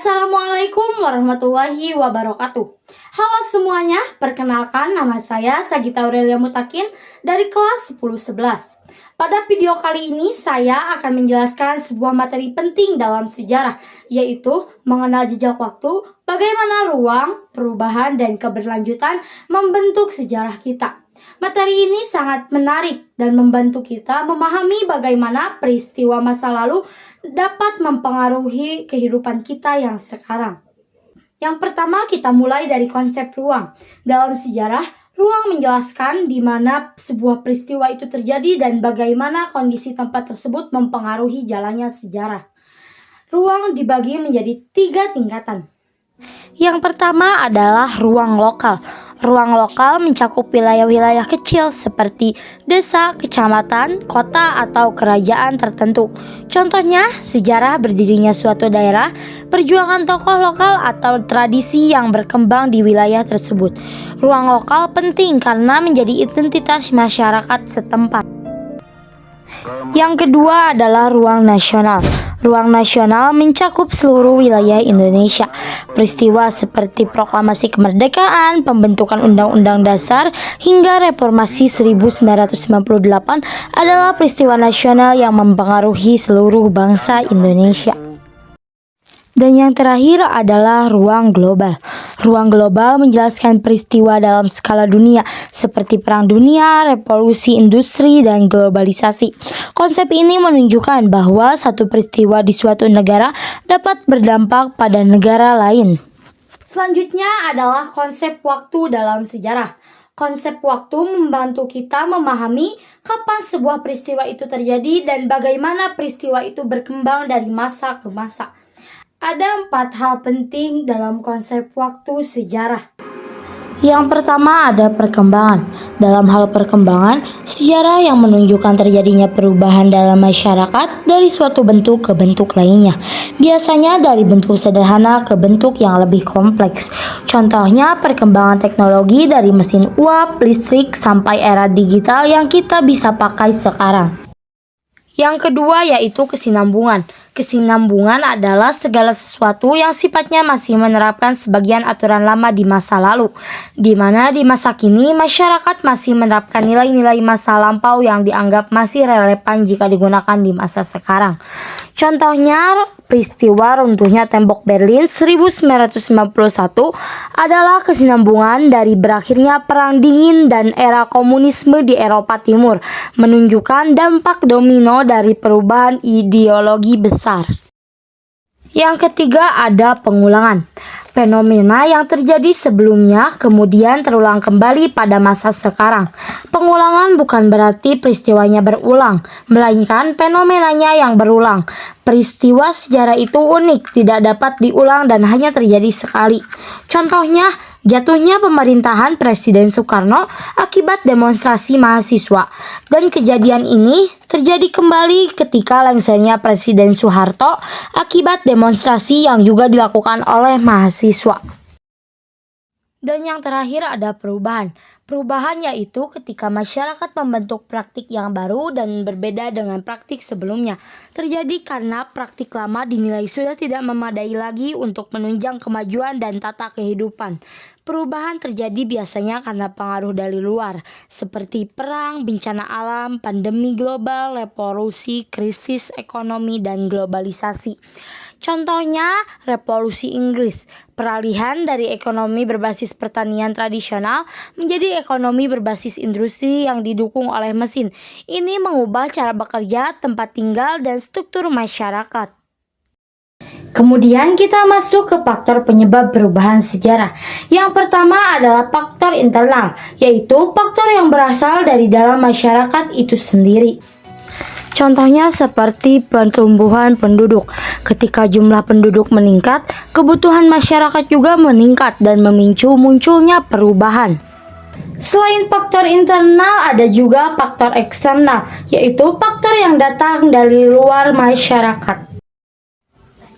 Assalamualaikum warahmatullahi wabarakatuh. Halo semuanya, perkenalkan nama saya Sagita Aurelia Mutakin dari kelas 10-11. Pada video kali ini saya akan menjelaskan sebuah materi penting dalam sejarah, yaitu mengenal jejak waktu, bagaimana ruang, perubahan, dan keberlanjutan membentuk sejarah kita. Materi ini sangat menarik dan membantu kita memahami bagaimana peristiwa masa lalu dapat mempengaruhi kehidupan kita yang sekarang. Yang pertama, kita mulai dari konsep ruang. Dalam sejarah, ruang menjelaskan di mana sebuah peristiwa itu terjadi dan bagaimana kondisi tempat tersebut mempengaruhi jalannya sejarah. Ruang dibagi menjadi 3 tingkatan. Yang pertama adalah ruang lokal. Ruang lokal mencakup wilayah-wilayah kecil seperti desa, kecamatan, kota, atau kerajaan tertentu. Contohnya, sejarah berdirinya suatu daerah, perjuangan tokoh lokal, atau tradisi yang berkembang di wilayah tersebut. Ruang lokal penting karena menjadi identitas masyarakat setempat. Yang kedua adalah ruang nasional. Ruang nasional mencakup seluruh wilayah Indonesia. Peristiwa seperti proklamasi kemerdekaan, pembentukan Undang-Undang Dasar, hingga reformasi 1998 adalah peristiwa nasional yang mempengaruhi seluruh bangsa Indonesia. Dan yang terakhir adalah ruang global. Ruang global menjelaskan peristiwa dalam skala dunia seperti perang dunia, revolusi industri, dan globalisasi. Konsep ini menunjukkan bahwa satu peristiwa di suatu negara dapat berdampak pada negara lain. Selanjutnya adalah konsep waktu dalam sejarah. Konsep waktu membantu kita memahami kapan sebuah peristiwa itu terjadi dan bagaimana peristiwa itu berkembang dari masa ke masa. Ada 4 hal penting dalam konsep waktu sejarah. Yang pertama ada perkembangan. Dalam hal perkembangan, sejarah yang menunjukkan terjadinya perubahan dalam masyarakat dari suatu bentuk ke bentuk lainnya. Biasanya dari bentuk sederhana ke bentuk yang lebih kompleks. Contohnya perkembangan teknologi dari mesin uap, listrik, sampai era digital yang kita bisa pakai sekarang. Yang kedua yaitu kesinambungan. Kesinambungan adalah segala sesuatu yang sifatnya masih menerapkan sebagian aturan lama di masa lalu, di mana di masa kini masyarakat masih menerapkan nilai-nilai masa lampau yang dianggap masih relevan jika digunakan di masa sekarang. Contohnya, peristiwa runtuhnya tembok Berlin 1991 adalah kesinambungan dari berakhirnya Perang Dingin dan era komunisme di Eropa Timur, menunjukkan dampak domino dari perubahan ideologi besar. Yang ketiga ada pengulangan. Fenomena yang terjadi sebelumnya kemudian terulang kembali pada masa sekarang. Pengulangan bukan berarti peristiwanya berulang, melainkan fenomenanya yang berulang. Peristiwa sejarah itu unik, tidak dapat diulang dan hanya terjadi sekali. Contohnya, jatuhnya pemerintahan Presiden Soekarno akibat demonstrasi mahasiswa. Dan kejadian ini terjadi kembali ketika lengsernya Presiden Soeharto akibat demonstrasi yang juga dilakukan oleh mahasiswa. Dan yang terakhir ada perubahan. Perubahan yaitu ketika masyarakat membentuk praktik yang baru dan berbeda dengan praktik sebelumnya. Terjadi karena praktik lama dinilai sudah tidak memadai lagi untuk menunjang kemajuan dan tata kehidupan. Perubahan terjadi biasanya karena pengaruh dari luar, seperti perang, bencana alam, pandemi global, revolusi, krisis ekonomi, dan globalisasi. Contohnya, revolusi Inggris, peralihan dari ekonomi berbasis pertanian tradisional menjadi ekonomi berbasis industri yang didukung oleh mesin. Ini mengubah cara bekerja, tempat tinggal, dan struktur masyarakat. Kemudian kita masuk ke faktor penyebab perubahan sejarah. Yang pertama adalah faktor internal, yaitu faktor yang berasal dari dalam masyarakat itu sendiri. Contohnya seperti pertumbuhan penduduk. Ketika jumlah penduduk meningkat, kebutuhan masyarakat juga meningkat dan memicu munculnya perubahan. Selain faktor internal, ada juga faktor eksternal, yaitu faktor yang datang dari luar masyarakat.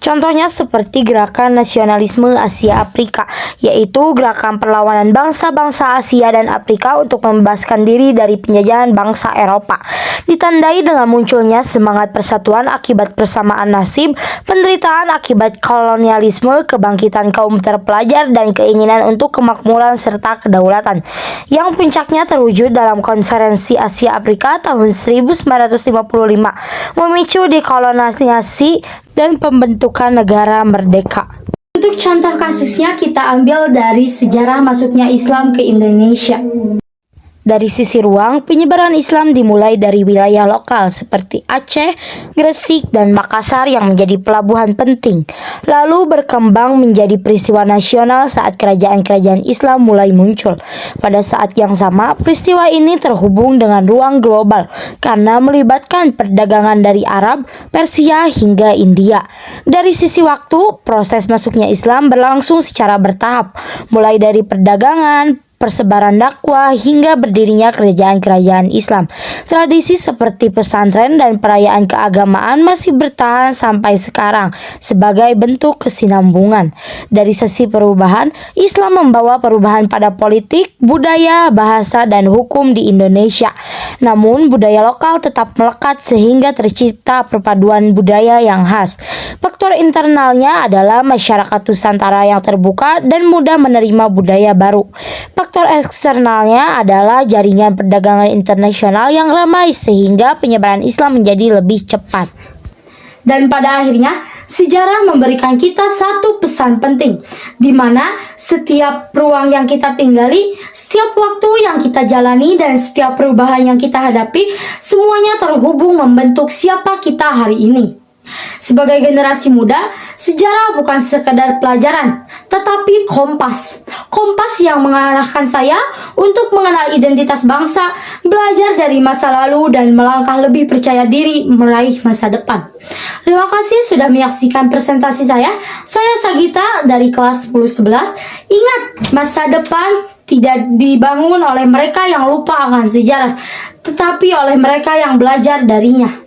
Contohnya seperti gerakan nasionalisme Asia Afrika, yaitu gerakan perlawanan bangsa-bangsa Asia dan Afrika untuk membebaskan diri dari penjajahan bangsa Eropa. Ditandai dengan munculnya semangat persatuan akibat persamaan nasib, penderitaan akibat kolonialisme, kebangkitan kaum terpelajar, dan keinginan untuk kemakmuran serta kedaulatan, yang puncaknya terwujud dalam Konferensi Asia Afrika tahun 1955, memicu dekolonisasi dan pembentukan negara merdeka. Untuk contoh kasusnya kita ambil dari sejarah masuknya Islam ke Indonesia. Dari sisi ruang, penyebaran Islam dimulai dari wilayah lokal seperti Aceh, Gresik, dan Makassar yang menjadi pelabuhan penting. Lalu berkembang menjadi peristiwa nasional saat kerajaan-kerajaan Islam mulai muncul. Pada saat yang sama, peristiwa ini terhubung dengan ruang global karena melibatkan perdagangan dari Arab, Persia, hingga India. Dari sisi waktu, proses masuknya Islam berlangsung secara bertahap, mulai dari perdagangan, persebaran dakwah, hingga berdirinya kerajaan-kerajaan Islam. Tradisi seperti pesantren dan perayaan keagamaan masih bertahan sampai sekarang sebagai bentuk kesinambungan. Dari sisi perubahan, Islam membawa perubahan pada politik, budaya, bahasa, dan hukum di Indonesia. Namun, budaya lokal tetap melekat sehingga tercipta perpaduan budaya yang khas. Faktor internalnya adalah masyarakat Nusantara yang terbuka dan mudah menerima budaya baru. Faktor eksternalnya adalah jaringan perdagangan internasional yang ramai sehingga penyebaran Islam menjadi lebih cepat. Dan pada akhirnya, sejarah memberikan kita satu pesan penting, di mana setiap ruang yang kita tinggali, setiap waktu yang kita jalani, dan setiap perubahan yang kita hadapi, semuanya terhubung membentuk siapa kita hari ini. Sebagai generasi muda, sejarah bukan sekedar pelajaran, tetapi kompas. Kompas yang mengarahkan saya untuk mengenal identitas bangsa, belajar dari masa lalu, dan melangkah lebih percaya diri meraih masa depan. Terima kasih sudah menyaksikan presentasi saya. Saya Sagita dari kelas 10-11. Ingat, masa depan tidak dibangun oleh mereka yang lupa akan sejarah, tetapi oleh mereka yang belajar darinya.